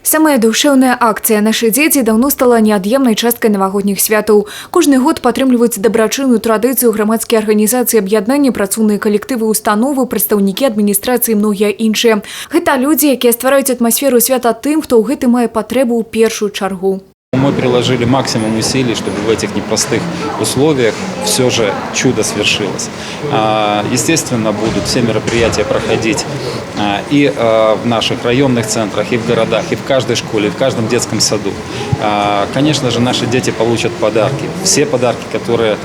Самая душевная акция «Наши дети» давно стала неотъемной часткой новогодних святаў. Кожны год падтрымліваюць дабрачынную традыцыю грамадскія арганізацыі аб'яднання, працоўныя калектывы, установы, прадстаўнікі адміністрацыі і многія іншыя. Гэта людзі, якія ствараюць атмасферу свята тым, хто ў гэтым мае патрэбу ў першую чаргу. Мы приложили максимум усилий, чтобы в этих непростых условиях все же чудо свершилось. Естественно, будут все мероприятия проходить и в наших районных центрах, и в городах, и в каждой школе, и в каждом детском саду. Конечно же, наши дети получат подарки. Все подарки, которые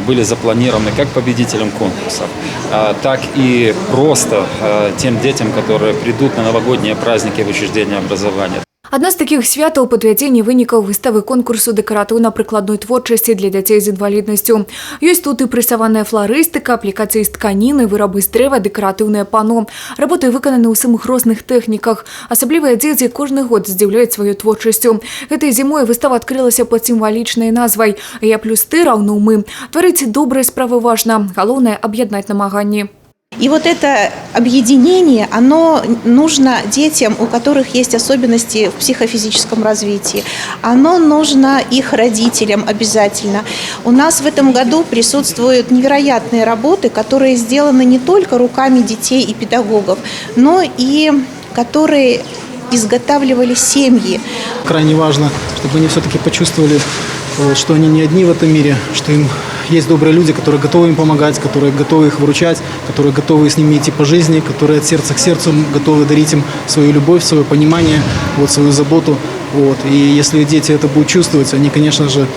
были запланированы как победителям конкурсов, так и просто тем детям, которые придут на новогодние праздники в учреждения образования. Адна з такіх святаў – падвядзенне вынікаў выставы конкурсу дэкаратыўна-прыкладной творчасці для дзяцей з інваліднасцю. Ёсць тут і прысаваная фларыстыка, аплікацыі з тканіны, вырабы з дрэва, дэкаратыўнае пано. Работы выкананы ў самых розных тэхніках. Асаблівыя дзеці кожны год здзіўляюць сваёй творчасцю. Гэтай зімой выстава адкрылася пад сімвалічнай назвай «Я плюс ты раўно мы». Тварыць добрыя справы важна. Галоўнае – аб'яднаць намаганні. И вот это объединение, оно нужно детям, у которых есть особенности в психофизическом развитии. Оно нужно их родителям обязательно. У нас в этом году присутствуют невероятные работы, которые сделаны не только руками детей и педагогов, но и которые изготавливали семьи. Крайне важно, чтобы они все-таки почувствовали, что они не одни в этом мире, что им есть добрые люди, которые готовы им помогать, которые готовы их выручать, которые готовы с ними идти по жизни, которые от сердца к сердцу готовы дарить им свою любовь, свое понимание, свою заботу. И если дети это будут чувствовать, они, конечно же,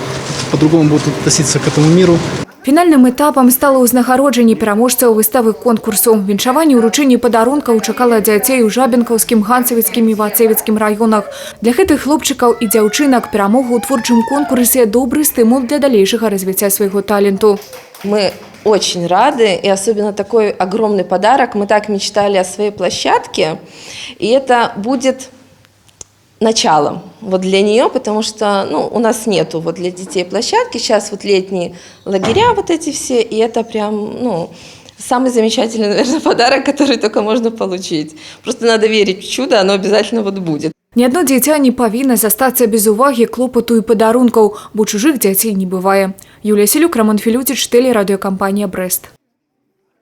по-другому будут относиться к этому миру. Фінальным этапам стала ўзнагароджанне пераможцаў выставы конкурсу. Віншаванне ўручэнне падарункаў чакала дзяцей у Жабінкаўскім, Ганцавіцкім і Вацевіцкім раёнах. Для гэтых хлопчыкаў і дзяўчынак перамога ў творчым конкурсе – добрый стимул для далейшага развіцця свайго таленту. Мы очень рады, и особенно такой огромный подарок. Мы так мечтали о своей площадке, и это будет началом для нее, потому что у нас нету для детей площадки. Сейчас летние лагеря эти все, и это прям самый замечательный, наверное, подарок, который только можно получить. Просто надо верить в чудо, оно обязательно будет. Ні адно дзіця не павінна застацца без увагі, клопату і падарункаў, бо чужых дзяцей не бывае. Юлія Селюк, Роман Філюціч, телерадыёкампанія «Брест».